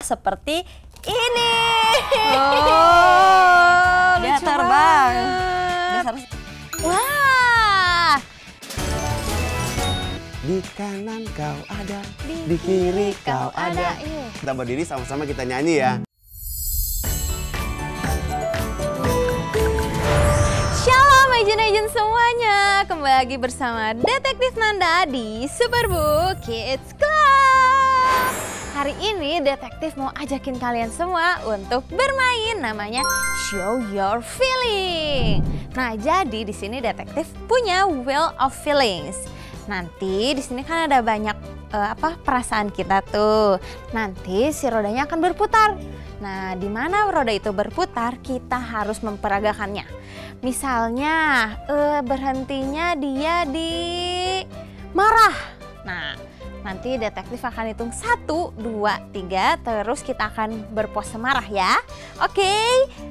seperti ini. Oh, Dia lucu terbang. banget. Wah. Di kanan kau ada, di kiri kau ada. Iya. Kita berdiri sama-sama kita nyanyi ya. Shalom Agent semuanya, kembali lagi bersama Detektif Nanda di Superbook Kids Club. Hari ini Detektif mau ajakin kalian semua untuk bermain, namanya Show Your Feeling. Nah, jadi di sini Detektif punya Wheel of Feelings. Nanti di sini kan ada banyak perasaan kita tuh. Nanti si rodanya akan berputar. Nah, di mana roda itu berputar, kita harus memperagakannya. Misalnya berhentinya dia di marah. Nah, nanti detektif akan hitung 1, 2, 3, terus kita akan berpose marah ya. Oke,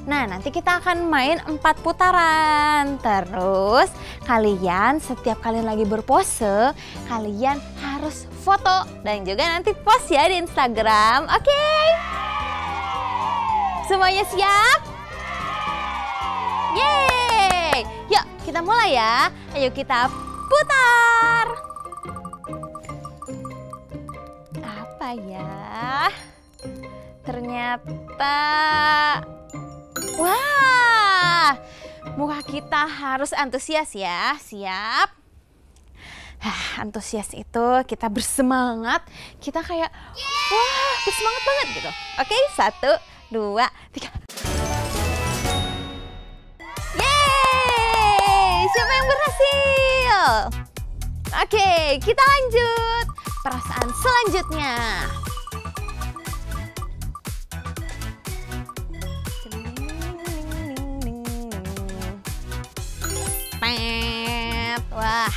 nah nanti kita akan main 4 putaran. Terus kalian setiap kalian lagi berpose, kalian harus foto dan juga nanti post ya di Instagram. Oke? Semuanya siap? Yeay! Yuk kita mulai ya. Ayo kita putar. Apa ya? Ternyata, wah, muka kita harus antusias ya. Siap? Antusias itu kita bersemangat, kita kayak wah bersemangat banget gitu. Oke, 1, 2, 3. Yeay! Siapa yang berhasil? Oke, kita lanjut. Perasaan selanjutnya. Wah,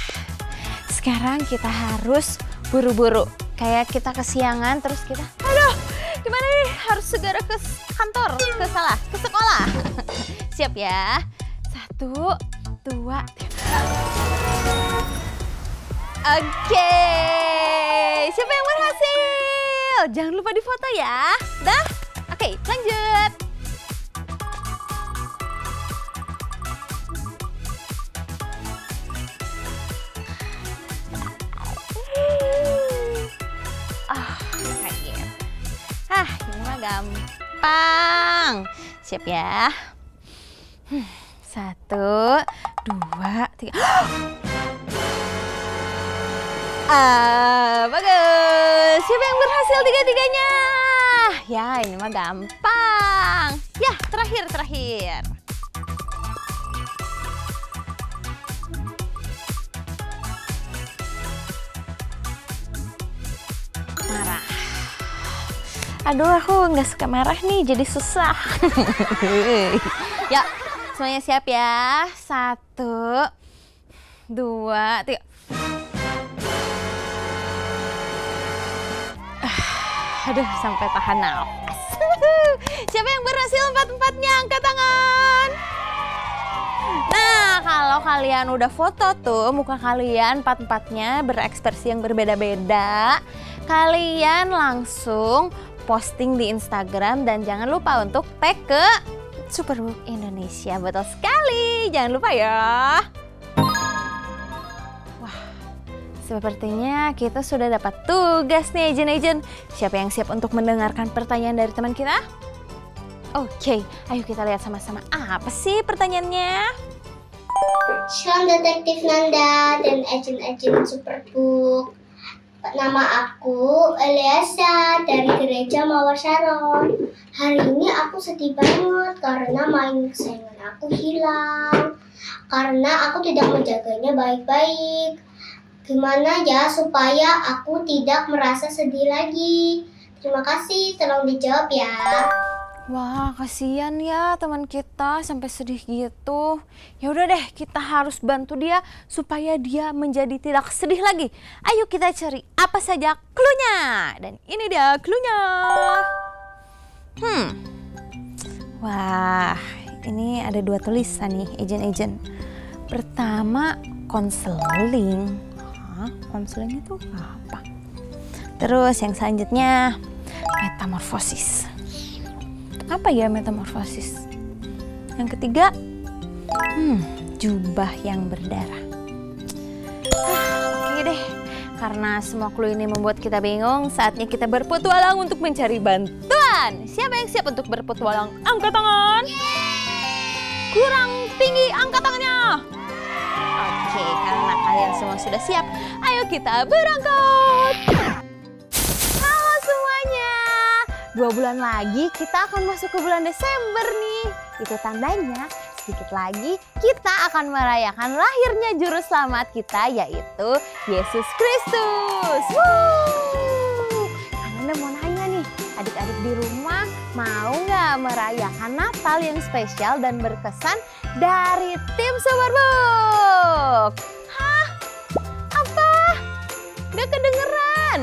sekarang kita harus buru-buru. Kayak kita kesiangan terus kita, aduh, gimana nih? Harus segera ke kantor, ke sekolah. Siap ya? 1, 2, 3. Oke, siapa yang berhasil? Jangan lupa difoto ya. Dah? Oke, lanjut. Ini mah gampang. Siap ya? 1, 2, 3. Bagus. Siapa yang berhasil tiga-tiganya? Ya, ini mah gampang. Ya, terakhir. Marah. Aduh, aku nggak suka marah nih, jadi susah. Ya, semuanya siap ya? 1, 2, 3. Aduh, sampai tahan nafas. Siapa yang berhasil 4-4-nya? Angkat tangan. Nah, kalau kalian udah foto tuh, muka kalian 4-4-nya berekspresi yang berbeda-beda. Kalian langsung posting di Instagram dan jangan lupa untuk tag ke Superbook Indonesia. Betul sekali, jangan lupa ya. Wah, sepertinya kita sudah dapat tugas nih agent. Siapa yang siap untuk mendengarkan pertanyaan dari teman kita? Oke, ayo kita lihat sama-sama apa sih pertanyaannya. Shalom Detektif Nanda dan agent Superbook. Nama aku Eliasa dari Gereja Mawar Sharon. Hari ini aku sedih banget karena mainan kesayangan aku hilang. Karena aku tidak menjaganya baik-baik. Gimana ya supaya aku tidak merasa sedih lagi? Terima kasih, tolong dijawab ya. Wah, kasihan ya teman kita sampai sedih gitu. Ya udah deh, kita harus bantu dia supaya dia menjadi tidak sedih lagi. Ayo kita cari apa saja cluenya. Dan ini dia cluenya. Wah, ini ada 2 tulisan nih, agent. Pertama, konseling. Konseling itu apa? Terus yang selanjutnya, Metamorfosis. Apa ya metamorfosis? Yang ketiga, jubah yang berdarah. Oke deh, karena semua clue ini membuat kita bingung, saatnya kita berpetualang untuk mencari bantuan. Siapa yang siap untuk berpetualang? Angkat tangan. Kurang tinggi angkat tangannya. Oke, karena kalian semua sudah siap, ayo kita berangkat. Halo semuanya, 2 bulan lagi kita akan masuk ke bulan Desember nih. Itu tandanya sedikit lagi kita akan merayakan lahirnya juru selamat kita, yaitu Yesus Kristus. Kananda mau nanya nih, adik-adik di rumah mau nggak merayakan Natal yang spesial dan berkesan dari tim Superbook? Hah? Apa? Nggak kedengeran?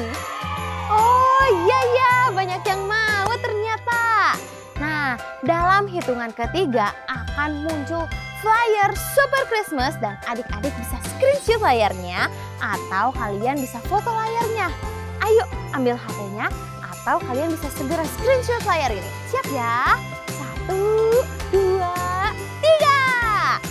Oh iya, banyak yang mau ternyata. Nah, dalam hitungan ketiga akan muncul flyer Super Christmas dan adik-adik bisa screenshot layarnya atau kalian bisa foto layarnya. Ayo ambil HP-nya atau kalian bisa segera screenshot layar ini. Siap ya? 1, 2, 3.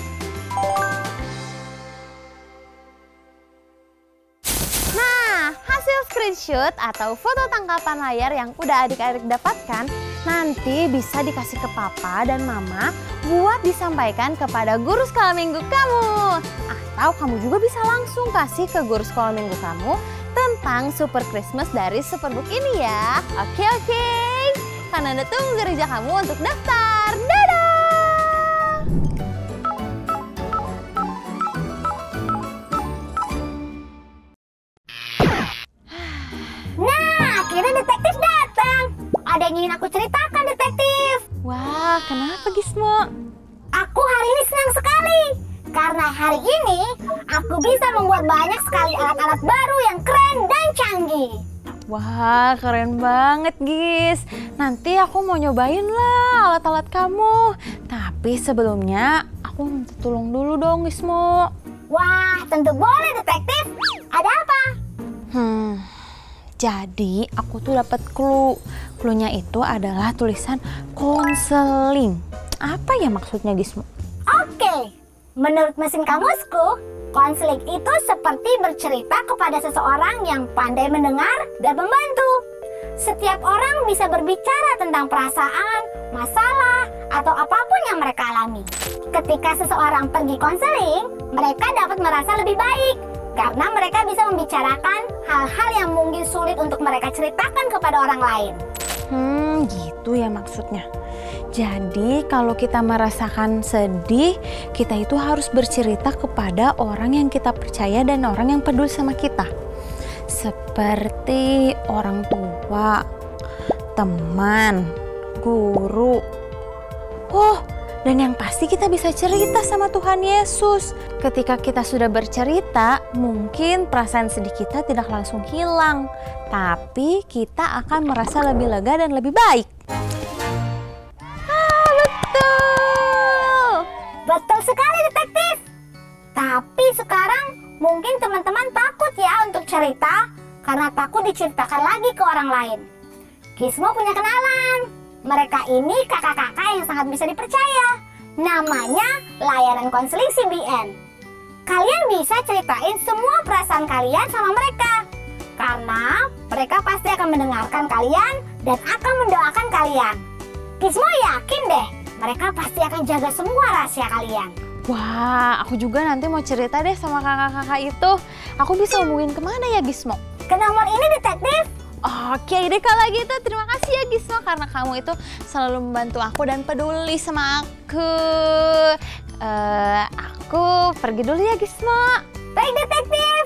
Nah, hasil screenshot atau foto tangkapan layar yang udah adik-adik dapatkan nanti bisa dikasih ke papa dan mama buat disampaikan kepada guru sekolah minggu kamu. Atau kamu juga bisa langsung kasih ke guru sekolah minggu kamu tentang Super Christmas dari Superbook ini ya. Oke. Kananda tunggu gereja kamu untuk daftar. Dadah! Nah, akhirnya detektif datang. Ada yang ingin aku ceritakan, detektif. Wah, kenapa Gismo? Aku hari ini senang sekali. Karena hari ini aku bisa membuat banyak sekali alat-alat baru yang keren dan canggih. Wah, keren banget Gis. Nanti aku mau nyobain lah alat-alat kamu. Tapi sebelumnya aku minta tolong dulu dong Gismo. Wah, tentu boleh detektif. Ada apa? Jadi aku tuh dapat clue. Cluenya itu adalah tulisan konseling. Apa ya maksudnya Gismo? Oke. Menurut mesin kamusku, konseling itu seperti bercerita kepada seseorang yang pandai mendengar dan membantu. Setiap orang bisa berbicara tentang perasaan, masalah, atau apapun yang mereka alami. Ketika seseorang pergi konseling, mereka dapat merasa lebih baik karena mereka bisa membicarakan hal-hal yang mungkin sulit untuk mereka ceritakan kepada orang lain. Gitu ya maksudnya. Jadi kalau kita merasakan sedih, kita itu harus bercerita kepada orang yang kita percaya dan orang yang peduli sama kita. Seperti orang tua, teman, guru. Dan yang pasti kita bisa cerita sama Tuhan Yesus. Ketika kita sudah bercerita, mungkin perasaan sedih kita tidak langsung hilang. Tapi kita akan merasa lebih lega dan lebih baik. Betul sekali detektif. Tapi sekarang mungkin teman-teman takut ya untuk cerita karena takut diceritakan lagi ke orang lain. Gismo punya kenalan. Mereka ini kakak-kakak yang sangat bisa dipercaya. Namanya layanan konseling CBN. Kalian bisa ceritain semua perasaan kalian sama mereka. Karena mereka pasti akan mendengarkan kalian dan akan mendoakan kalian. Gismo yakin deh, mereka pasti akan jaga semua rahasia kalian. Wah, aku juga nanti mau cerita deh sama kakak-kakak itu. Aku bisa hubungin kemana ya Gismo? Ke nomor ini detektif. Oke deh kalau gitu, terima kasih ya Gismo karena kamu itu selalu membantu aku dan peduli sama aku. Aku pergi dulu ya Gismo. Baik detektif.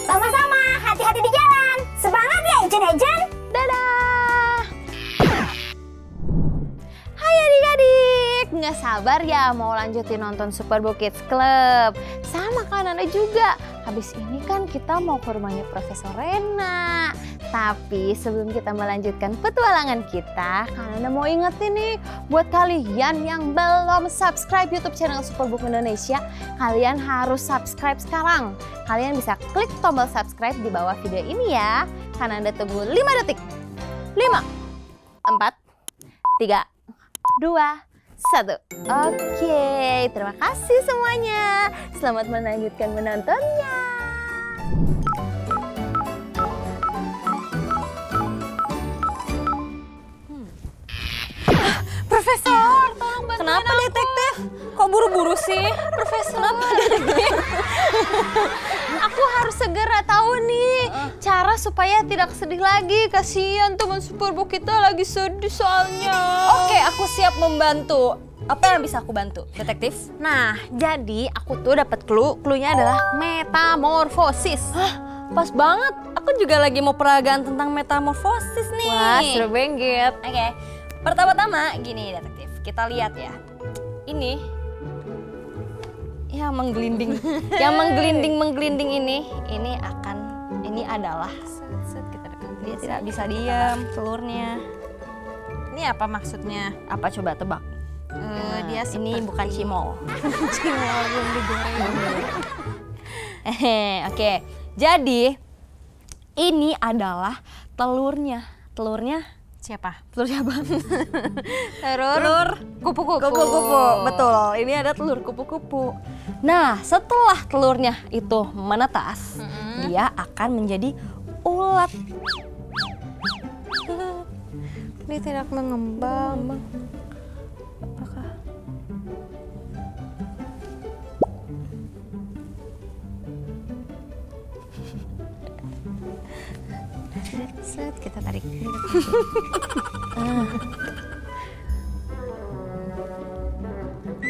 Sama-sama, hati-hati di jalan. Semangat ya Ejen-Ejen. Dadah. Hai adik-adik, nggak sabar ya mau lanjutin nonton Superbook Kids Club. Sama kan Anda juga. Habis ini kan kita mau ke rumahnya Profesor Rena. Tapi sebelum kita melanjutkan petualangan kita, Anda mau ingetin nih buat kalian yang belum subscribe YouTube channel Superbook Indonesia, kalian harus subscribe sekarang. Kalian bisa klik tombol subscribe di bawah video ini ya. Anda tunggu 5 detik. 5, 4, 3, 2, 1. Oke, terima kasih semuanya. Selamat melanjutkan menontonnya. Profesor, tolong bantuin Kenapa aku. detektif? Kok buru-buru sih? Profesor, kenapa detektif? Aku harus segera tahu nih cara supaya tidak sedih lagi. Kasihan teman Superbook kita lagi sedih soalnya. Oke, aku siap membantu. Apa yang bisa aku bantu, detektif? Nah, jadi aku tuh dapat clue. Cluenya adalah metamorfosis. Pas banget. Aku juga lagi mau peragaan tentang metamorfosis nih. Wah, seru banget. Oke, pertama-tama gini detektif, kita lihat ya. Ini yang menggelinding, yang menggelinding ini adalah dia tidak bisa diam telurnya. Ini apa maksudnya? Apa coba tebak? Dia Ini bukan cimol. cimol belum digoreng. Oke, jadi ini adalah telurnya. Telurnya Siapa? telur siapa? Telur kupu-kupu. Kupu-kupu, betul. Ini ada telur kupu-kupu. Nah, setelah telurnya itu menetas, dia akan menjadi ulat. Dia tidak mengembang. Apakah? Set, kita tarik.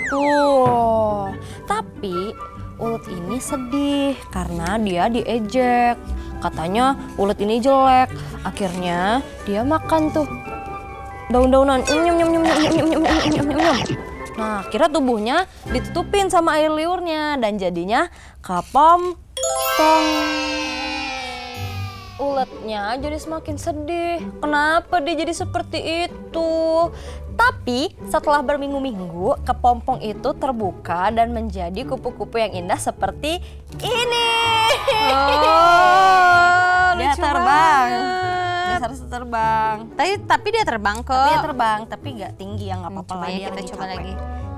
Tuh, tapi ulat ini sedih karena dia diejek. Katanya ulat ini jelek. Akhirnya dia makan tuh daun-daunan. Nah, akhirnya tubuhnya ditutupin sama air liurnya dan jadinya kepompong. Ulatnya jadi semakin sedih. Kenapa dia jadi seperti itu? Tapi setelah berminggu-minggu, kepompong itu terbuka dan menjadi kupu-kupu yang indah seperti ini. Oh, Dia lucu terbang. banget. Dia harus terbang. Tapi dia terbang kok. Tapi dia terbang, tapi nggak tinggi ya, nggak apa-apa Coba lah, ya, dia kita lagi coba capek. lagi.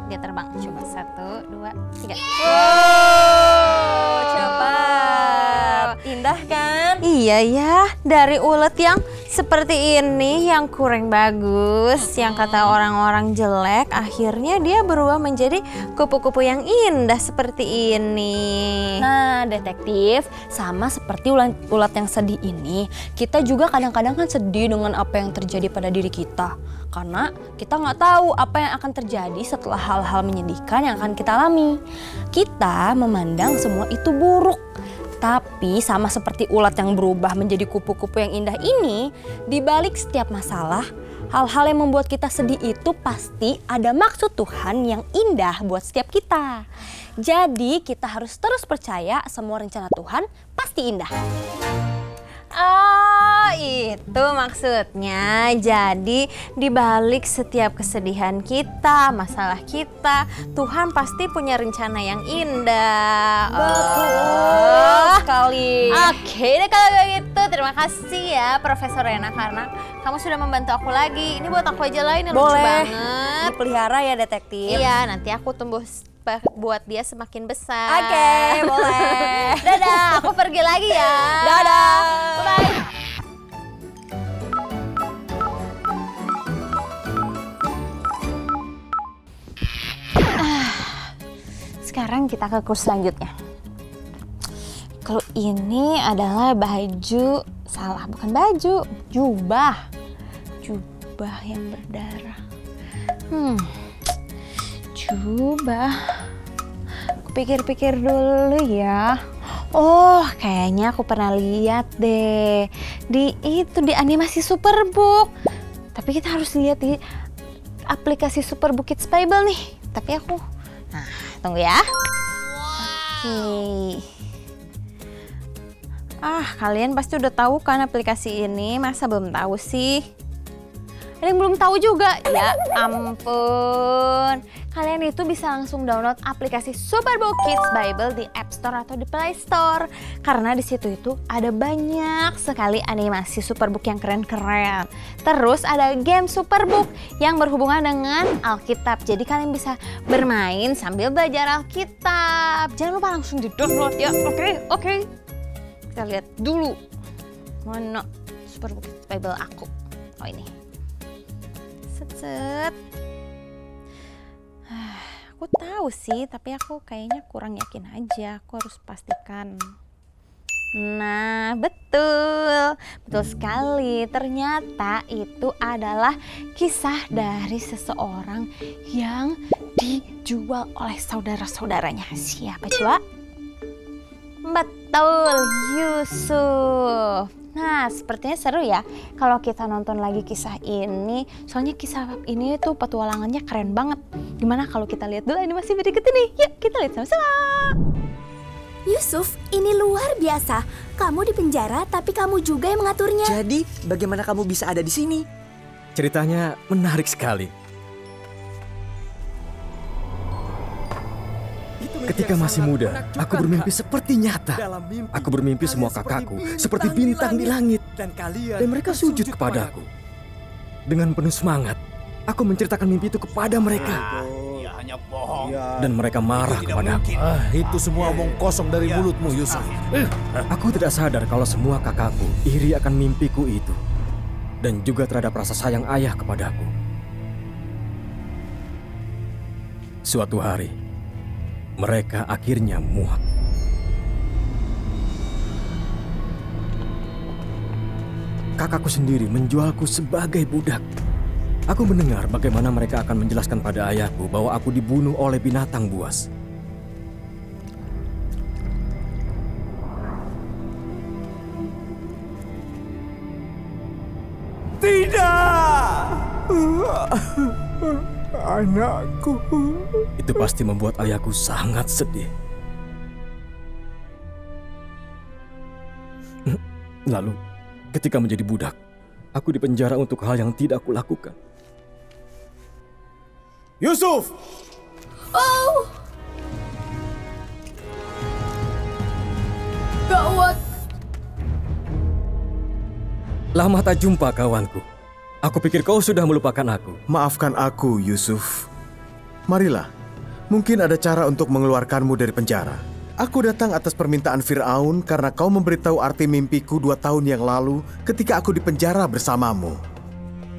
Dia terbang. Coba 1, 2, 3. Wow, cepat. Indah kan? Iya ya, dari ulet yang seperti ini yang kurang bagus, yang kata orang-orang jelek, akhirnya dia berubah menjadi kupu-kupu yang indah seperti ini. Nah, detektif, sama seperti ulat yang sedih ini, kita juga kadang-kadang kan sedih dengan apa yang terjadi pada diri kita. Karena kita nggak tahu apa yang akan terjadi setelah hal-hal menyedihkan yang akan kita alami. Kita memandang semua itu buruk. Tapi sama seperti ulat yang berubah menjadi kupu-kupu yang indah ini, di balik setiap masalah, hal-hal yang membuat kita sedih itu pasti ada maksud Tuhan yang indah buat setiap kita. Jadi kita harus terus percaya semua rencana Tuhan pasti indah. Oh, itu maksudnya. Jadi di balik setiap kesedihan kita, masalah kita, Tuhan pasti punya rencana yang indah. Betul sekali. Oke deh kalau gitu, terima kasih ya Profesor Rena karena kamu sudah membantu aku lagi. Ini buat aku aja lah, ini lucu Boleh banget. dipelihara ya detektif. Iya, nanti aku tumbuh buat dia semakin besar. Oke, boleh. Dadah, aku pergi lagi ya. Dadah. Bye. Sekarang kita ke kurs selanjutnya. Kalau ini adalah baju, salah bukan baju, jubah. Jubah yang berdarah. Jubah. Pikir-pikir dulu ya. Oh, kayaknya aku pernah lihat deh di animasi Superbook. Tapi kita harus lihat di aplikasi Superbook Kids Bible nih. Tapi aku, nah tunggu ya. Oke. Kalian pasti udah tahu kan aplikasi ini, masa belum tahu sih? Ada yang belum tahu juga? Ya ampun. Kalian itu bisa langsung download aplikasi Superbook Kids Bible di App Store atau di Play Store. Karena di situ itu ada banyak sekali animasi Superbook yang keren-keren. Terus ada game Superbook yang berhubungan dengan Alkitab. Jadi kalian bisa bermain sambil belajar Alkitab. Jangan lupa langsung di-download ya. Oke. Kita lihat dulu. Mana Superbook Kids Bible aku? Oh ini. Set. Aku tahu sih, tapi aku kayaknya kurang yakin aja. Aku harus pastikan. Nah, betul sekali. Ternyata itu adalah kisah dari seseorang yang dijual oleh saudara-saudaranya. Siapa coba? Betul, Yusuf. Nah, sepertinya seru ya kalau kita nonton lagi kisah ini. Soalnya kisah ini tuh petualangannya keren banget. Gimana kalau kita lihat dulu animasi berikut ini? Yuk, kita lihat sama-sama. Yusuf, ini luar biasa. Kamu di penjara, tapi kamu juga yang mengaturnya. Jadi, bagaimana kamu bisa ada di sini? Ceritanya menarik sekali. Ketika masih muda, aku bermimpi seperti nyata. Aku bermimpi semua kakakku seperti bintang di langit. Dan mereka sujud kepadaku. Dengan penuh semangat, aku menceritakan mimpi itu kepada mereka. Dan mereka marah kepadaku. Itu semua omong kosong dari mulutmu, Yusuf. Aku tidak sadar kalau semua kakakku iri akan mimpiku itu. Dan juga terhadap rasa sayang ayah kepadaku. Suatu hari, mereka akhirnya muak. Kakakku sendiri menjualku sebagai budak. Aku mendengar bagaimana mereka akan menjelaskan pada ayahku bahwa aku dibunuh oleh binatang buas. Tidak! Anakku. Itu pasti membuat ayahku sangat sedih. Lalu, ketika menjadi budak, aku dipenjara untuk hal yang tidak aku lakukan. Yusuf! Oh! Gawat! Lama tak jumpa, kawanku. Aku pikir kau sudah melupakan aku. Maafkan aku, Yusuf. Marilah, mungkin ada cara untuk mengeluarkanmu dari penjara. Aku datang atas permintaan Fir'aun karena kau memberitahu arti mimpiku 2 tahun yang lalu ketika aku di penjara bersamamu.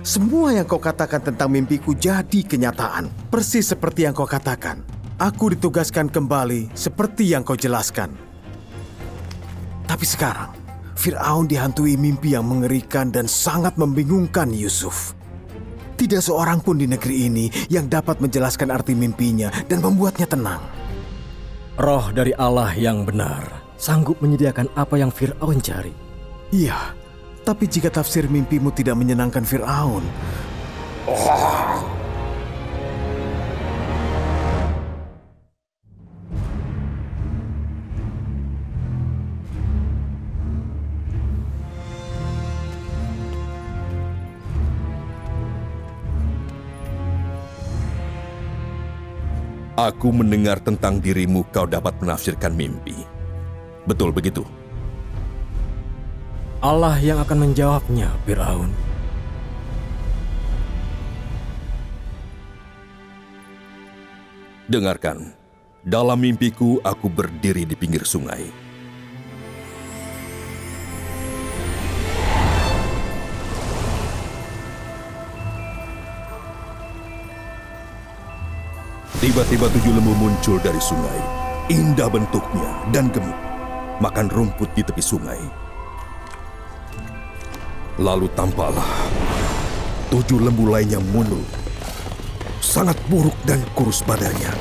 Semua yang kau katakan tentang mimpiku jadi kenyataan. Persis seperti yang kau katakan. Aku ditugaskan kembali seperti yang kau jelaskan. Tapi sekarang, Fir'aun dihantui mimpi yang mengerikan dan sangat membingungkan Yusuf. Tidak seorang pun di negeri ini yang dapat menjelaskan arti mimpinya dan membuatnya tenang. Roh dari Allah yang benar sanggup menyediakan apa yang Fir'aun cari. Iya, tapi jika tafsir mimpimu tidak menyenangkan Fir'aun... Aku mendengar tentang dirimu kau dapat menafsirkan mimpi. Betul begitu? Allah yang akan menjawabnya, Fir'aun. Dengarkan, dalam mimpiku aku berdiri di pinggir sungai. Tiba-tiba 7 lembu muncul dari sungai. Indah bentuknya dan gemuk. Makan rumput di tepi sungai. Lalu tampaklah 7 lembu lainnya muncul. Sangat buruk dan kurus badannya.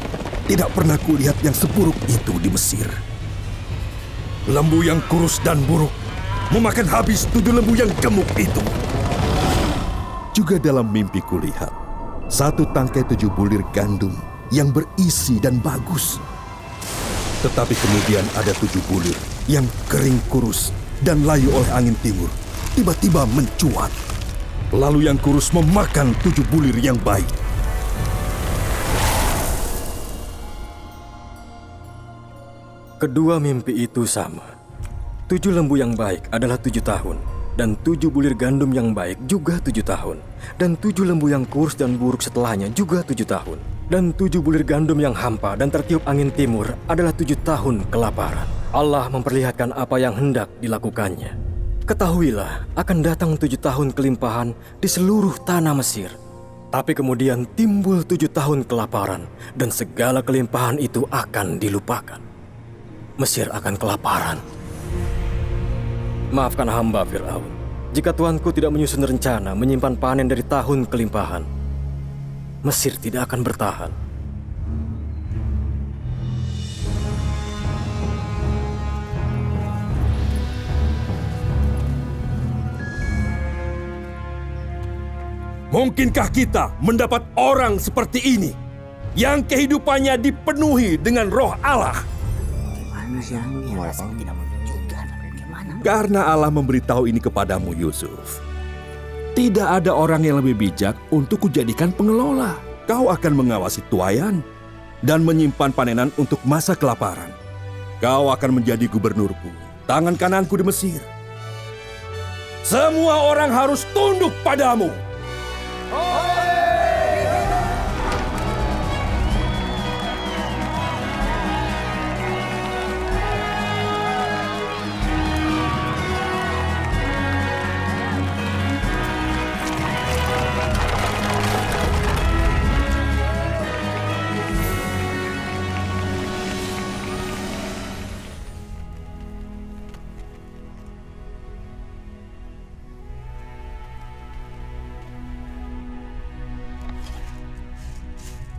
Tidak pernah kulihat yang seburuk itu di Mesir. Lembu yang kurus dan buruk memakan habis 7 lembu yang gemuk itu. Juga dalam mimpi kulihat 1 tangkai 7 bulir gandum yang berisi dan bagus. Tetapi kemudian ada 7 bulir yang kering kurus dan layu oleh angin timur tiba-tiba mencuat. Lalu yang kurus memakan 7 bulir yang baik. Kedua mimpi itu sama. 7 lembu yang baik adalah 7 tahun. Dan 7 bulir gandum yang baik juga 7 tahun. Dan 7 lembu yang kurus dan buruk setelahnya juga 7 tahun. Dan 7 bulir gandum yang hampa dan tertiup angin timur adalah 7 tahun kelaparan. Allah memperlihatkan apa yang hendak dilakukannya. Ketahuilah, akan datang 7 tahun kelimpahan di seluruh tanah Mesir. Tapi kemudian timbul 7 tahun kelaparan, dan segala kelimpahan itu akan dilupakan. Mesir akan kelaparan. Maafkan hamba, Fir'aun. Jika Tuanku tidak menyusun rencana menyimpan panen dari tahun kelimpahan, Mesir tidak akan bertahan. Mungkinkah kita mendapat orang seperti ini yang kehidupannya dipenuhi dengan roh Allah? Karena Allah memberitahu ini kepadamu, Yusuf. Tidak ada orang yang lebih bijak untuk kujadikan pengelola. Kau akan mengawasi tuayan dan menyimpan panenan untuk masa kelaparan. Kau akan menjadi gubernurku, tangan kananku di Mesir. Semua orang harus tunduk padamu.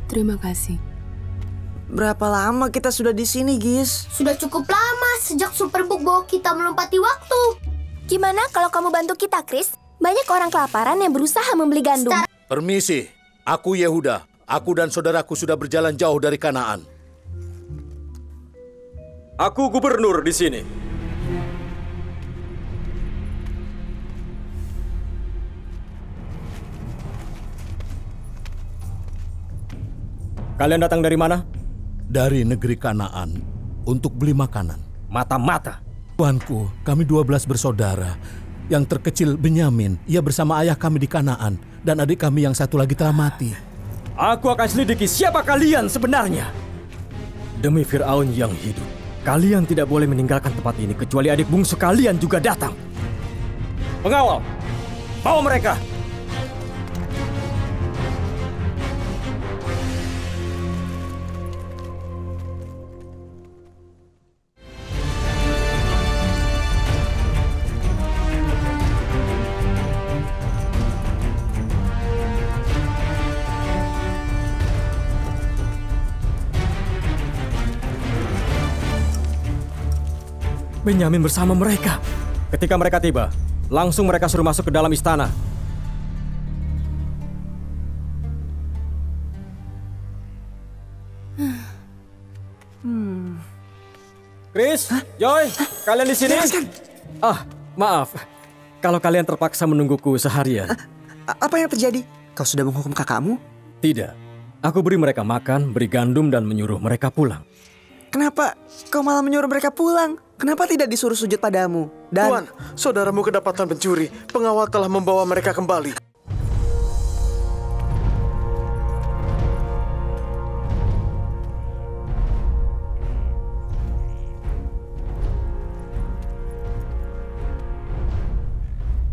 Terima kasih. Berapa lama kita sudah di sini, Gis? Sudah cukup lama sejak Superbook bawa kita melompati waktu. Gimana kalau kamu bantu kita, Chris? Banyak orang kelaparan yang berusaha membeli gandum. Permisi, aku Yehuda. Aku dan saudaraku sudah berjalan jauh dari Kanaan. Aku gubernur di sini. Kalian datang dari mana? Dari negeri Kanaan untuk beli makanan. Mata-mata. Tuanku, kami 12 bersaudara. Yang terkecil Benyamin, ia bersama ayah kami di Kanaan. Dan adik kami yang satu lagi telah mati. Aku akan selidiki siapa kalian sebenarnya. Demi Fir'aun yang hidup, kalian tidak boleh meninggalkan tempat ini kecuali adik bungsu kalian juga datang. Pengawal, bawa mereka. Benyamin bersama mereka. Ketika mereka tiba, langsung mereka suruh masuk ke dalam istana. Chris, Joy, kalian di sini? Maaf. Kalau kalian terpaksa menungguku seharian. Apa yang terjadi? Kau sudah menghukum kakakmu? Tidak. Aku beri mereka makan, beri gandum, dan menyuruh mereka pulang. Kenapa kau malah menyuruh mereka pulang? Kenapa tidak disuruh sujud padamu? Dan... Tuan, saudaramu kedapatan pencuri. Pengawal telah membawa mereka kembali.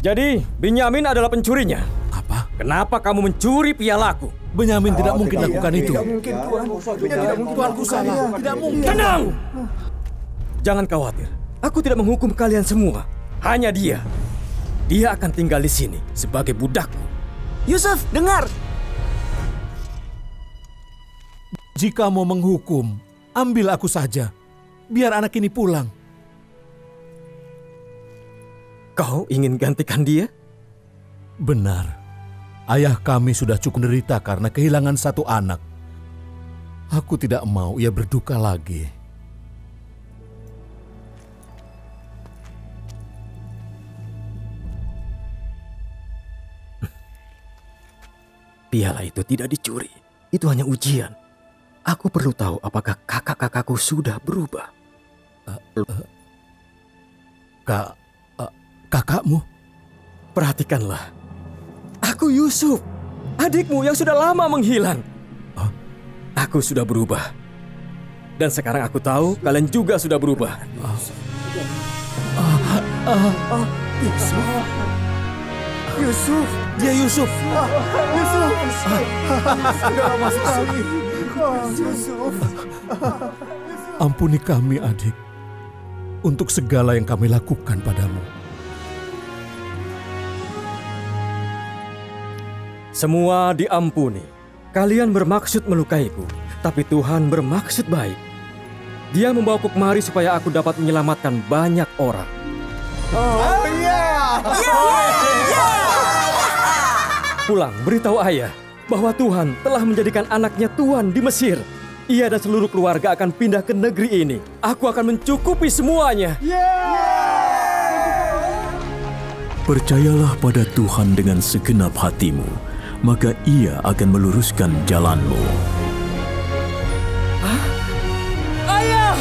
Jadi, Benyamin adalah pencurinya. Apa? Kenapa kamu mencuri pialaku? Benyamin tidak mungkin lakukan itu. Tidak mungkin, Tuan. Tidak mungkin, Tuanku salah. Tidak mungkin. Tenang! Jangan khawatir. Aku tidak menghukum kalian semua. Hanya dia. Dia akan tinggal di sini sebagai budakku. Yusuf, dengar! Jika mau menghukum, ambil aku saja. Biar anak ini pulang. Kau ingin gantikan dia? Benar. Ayah kami sudah cukup menderita karena kehilangan satu anak. Aku tidak mau ia berduka lagi. piala itu tidak dicuri. Itu hanya ujian. Aku perlu tahu apakah kakak-kakakku sudah berubah. Kakakmu? Perhatikanlah. Aku Yusuf, adikmu yang sudah lama menghilang. Aku sudah berubah. Dan sekarang aku tahu kalian juga sudah berubah. Yusuf. Dia Yusuf. Yusuf. Sudah lama sekali. Yusuf. Ampuni kami, adik, untuk segala yang kami lakukan padamu. Semua diampuni. Kalian bermaksud melukaiku, tapi Tuhan bermaksud baik. Dia membawaku kemari supaya aku dapat menyelamatkan banyak orang. Pulang, beritahu ayah bahwa Tuhan telah menjadikan anaknya tuan di Mesir. Ia dan seluruh keluarga akan pindah ke negeri ini. Aku akan mencukupi semuanya. Percayalah pada Tuhan dengan segenap hatimu, maka Ia akan meluruskan jalanmu. Ayah!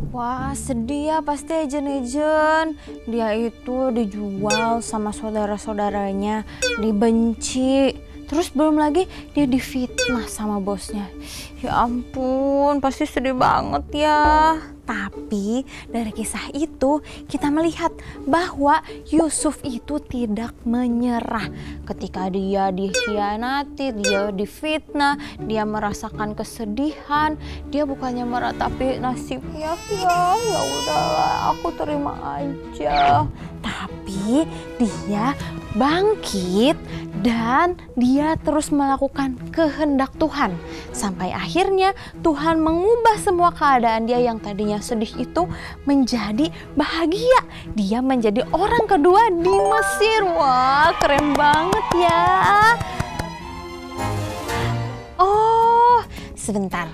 Wah, sedih ya pasti Ejen. Dia itu dijual sama saudara-saudaranya, dibenci. Terus belum lagi dia difitnah sama bosnya. Ya ampun, pasti sedih banget ya. Tapi dari kisah itu kita melihat bahwa Yusuf itu tidak menyerah. Ketika dia dikhianati, dia difitnah, dia merasakan kesedihan, dia bukannya meratapi nasibnya, ya udahlah aku terima aja. Tapi dia bangkit dan dia terus melakukan kehendak Tuhan. Sampai akhirnya Tuhan mengubah semua keadaan dia yang tadinya sedih itu menjadi bahagia. Dia menjadi orang kedua di Mesir. Wah, keren banget ya. Oh, sebentar.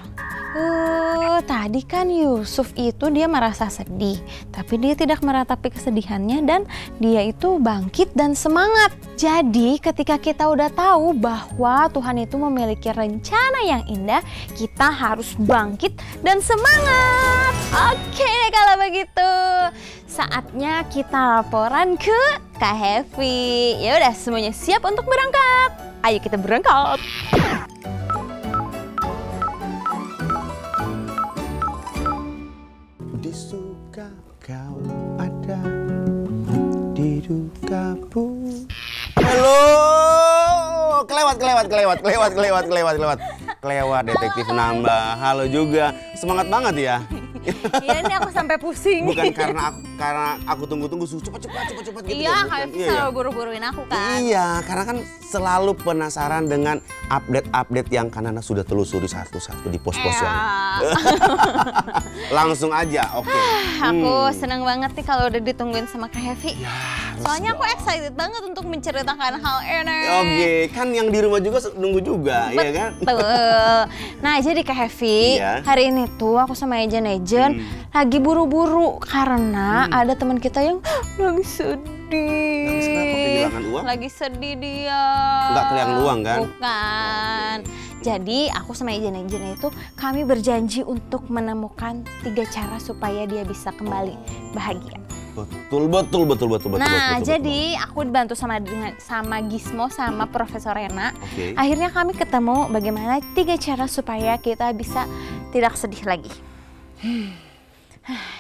Tadi kan Yusuf itu dia merasa sedih, tapi dia tidak meratapi kesedihannya dan dia itu bangkit dan semangat. Jadi ketika kita udah tahu bahwa Tuhan itu memiliki rencana yang indah, kita harus bangkit dan semangat. Oke, kalau begitu saatnya kita laporan ke Kak Hevi. Ya udah, semuanya siap untuk berangkat. Ayo kita berangkat. Suka kau ada di duka pun. Halo, kelewat detektif Nanda. Halo juga, semangat banget ya. Iya, ini aku sampai pusing. Bukan karena aku tunggu-tunggu cepet gitu. Iya, kayak selalu buru-buruin aku kan. Iya, karena kan selalu penasaran dengan update-update yang Kanana sudah telusuri satu-satu di pos-pos yang. Langsung aja, oke. Aku senang banget nih kalau udah ditungguin sama Kak Hevi. Soalnya aku excited banget untuk menceritakan hal ini. Oke, kan yang di rumah juga nunggu juga, iya kan? Betul. Nah, jadi Kak Hevi, hari ini tuh aku sama Ejen lagi buru-buru karena ada teman kita yang lagi sedih. Lagi kenapa? Kehilangan uang? Lagi sedih dia. Nggak kehilangan uang kan? Bukan. Jadi aku sama Ejen itu kami berjanji untuk menemukan 3 cara supaya dia bisa kembali bahagia. Betul. Nah, jadi aku dibantu sama Gismo sama Profesor Rena. Akhirnya kami ketemu bagaimana 3 cara supaya kita bisa tidak sedih lagi.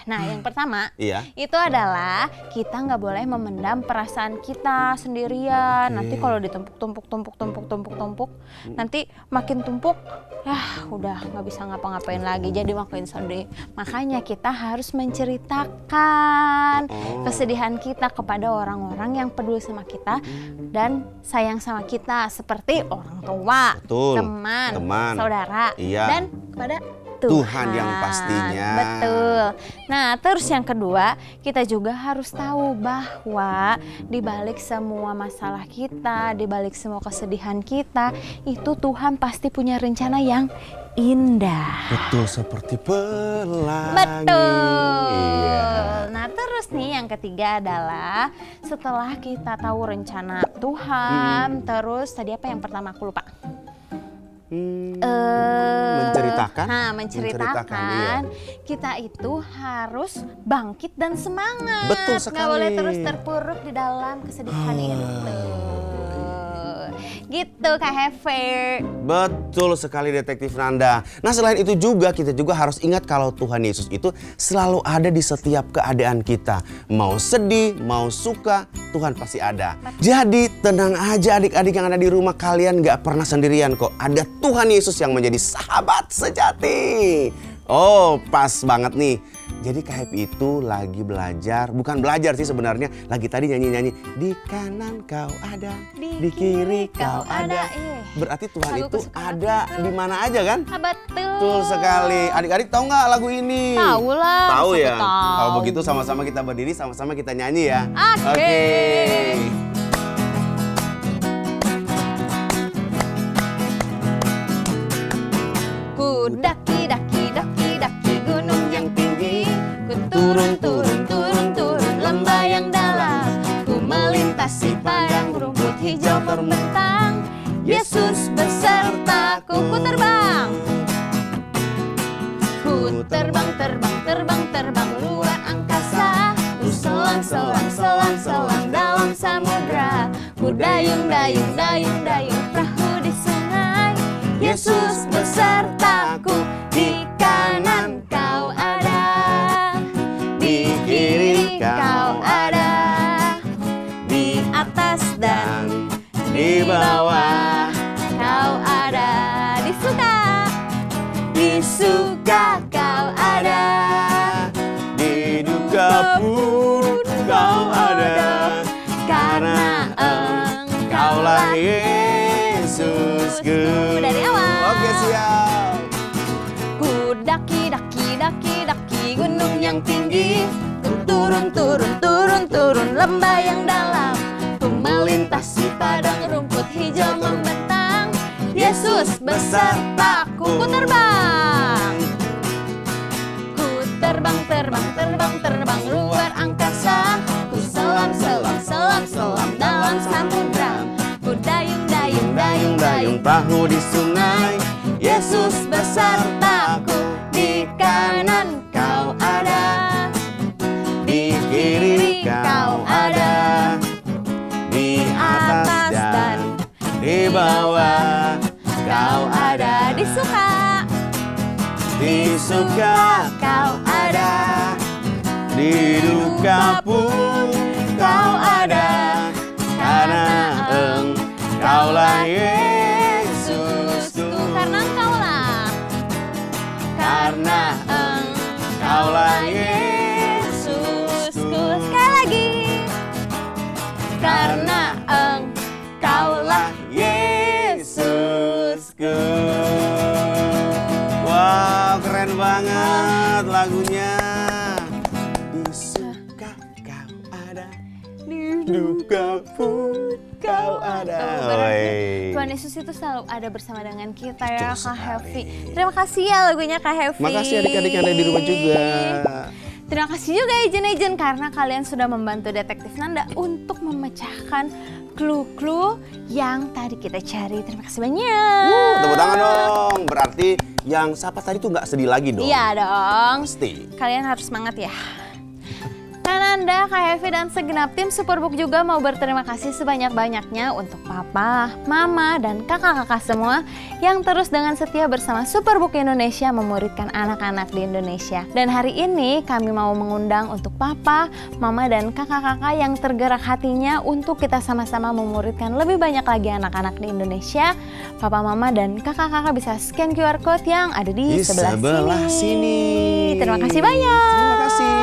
Nah, yang pertama itu adalah kita nggak boleh memendam perasaan kita sendirian. Nanti kalau ditumpuk, nanti makin tumpuk, udah nggak bisa ngapa-ngapain lagi. Jadi makin sedih. Makanya kita harus menceritakan kesedihan kita kepada orang-orang yang peduli sama kita dan sayang sama kita, seperti orang tua, teman, saudara, dan kepada Tuhan yang pastinya. Betul. Nah, terus yang kedua, kita juga harus tahu bahwa di balik semua masalah kita, di balik semua kesedihan kita, itu Tuhan pasti punya rencana yang indah. Betul, seperti pelangi. Betul. Iya. Nah, terus nih yang ketiga adalah setelah kita tahu rencana Tuhan, terus tadi apa yang pertama aku lupa. Menceritakan. Nah, menceritakan. Iya. Kita itu harus bangkit dan semangat. Betul sekali. Nggak boleh terus terpuruk di dalam kesedihan itu. Gitu Kak Hefe. Betul sekali Detektif Nanda. Nah, selain itu juga kita juga harus ingat kalau Tuhan Yesus itu selalu ada di setiap keadaan kita. Mau sedih, mau suka, Tuhan pasti ada. Jadi tenang aja adik-adik yang ada di rumah, kalian gak pernah sendirian kok. Ada Tuhan Yesus yang menjadi sahabat sejati. Oh, pas banget nih. Jadi Kak Happy itu lagi belajar, bukan belajar sih sebenarnya, lagi tadi nyanyi-nyanyi. Di kanan kau ada, di kiri kau ada. Berarti Tuhan itu ada di mana aja kan? Betul sekali. Adik-adik tahu nggak lagu ini? Tahu lah. Tahu ya? Tahu. Kalau begitu sama-sama kita berdiri, sama-sama kita nyanyi ya. Oke. Ku daki gunung yang tinggi, ku turun lembah yang dalam, ku melintasi padang rumput hijau membentang. Yesus besertaku, ku terbang luar angkasa, ku selang dalam samudra, ku dayung perahu di sungai. Yesus besertaku, di kanan kau ada, di kiri kau ada, di atas dan di bawah kau ada, di suka kau ada, di duka pun kau ada, karena Engkaulah Yesusku. Dari awal. Oke, siap. Ku daki gunung yang tinggi, ku turun lembah yang dalam, ku melintasi padang rumput hijau membentang. Yesus besertaku, ku terbang luar angkasa, ku selam dalam samudra, ku dayung perahu di sungai. Yesus besertaku, di kanan kau ada, di kiri kau ada, di atas dan di bawah kau ada, di suka kau ada, di duka pun kau ada, karena Engkaulah Yesusku. Karena Engkaulah Yesusku. Sekali lagi. Karena Engkaulah Yesusku. Wow, keren banget lagunya. Di suka kau ada, di duka pun kau ada. Tuhan Yesus itu selalu ada bersama dengan kita ya Kak Hefi. Terima kasih ya lagunya Kak Hefi. Makasih adik-adik yang ada di rumah juga. Terima kasih juga Ejen karena kalian sudah membantu Detektif Nanda untuk memecahkan clue-clue yang tadi kita cari. Terima kasih banyak. Tepuk tangan dong. Berarti yang siapa tadi tuh nggak sedih lagi dong? Iya dong. Pasti. Kalian harus semangat ya. Nanda, Kak Hefi dan segenap tim Superbook juga mau berterima kasih sebanyak-banyaknya untuk Papa, Mama, dan kakak-kakak semua yang terus dengan setia bersama Superbook Indonesia memuridkan anak-anak di Indonesia. Dan hari ini kami mau mengundang untuk Papa, Mama, dan kakak-kakak yang tergerak hatinya untuk kita sama-sama memuridkan lebih banyak lagi anak-anak di Indonesia. Papa, Mama, dan kakak-kakak bisa scan QR Code yang ada di sebelah sini. Terima kasih banyak. Terima kasih.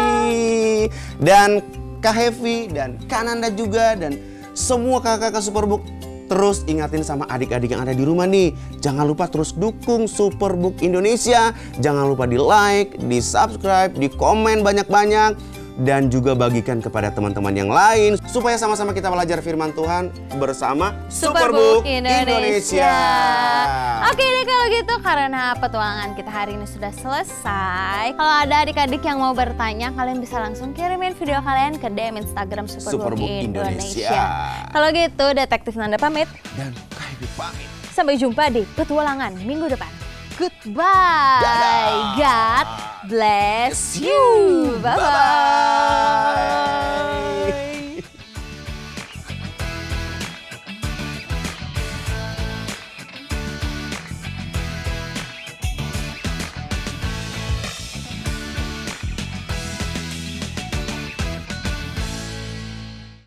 Dan Kak Hefi dan Kak Nanda juga dan semua kakak-kakak Superbook Terus ingatin sama adik-adik yang ada di rumah nih, jangan lupa terus dukung Superbook Indonesia. Jangan lupa di like, di subscribe, di komen banyak-banyak. Dan juga bagikan kepada teman-teman yang lain. Supaya sama-sama kita belajar firman Tuhan bersama Superbook Indonesia. Oke deh kalau gitu, karena petualangan kita hari ini sudah selesai. Kalau ada adik-adik yang mau bertanya, kalian bisa langsung kirimin video kalian ke DM Instagram Superbook Indonesia. Kalau gitu, Detektif Nanda pamit. Dan Kak pamit. Sampai jumpa di petualangan minggu depan. Goodbye. God bless you. Bye-bye.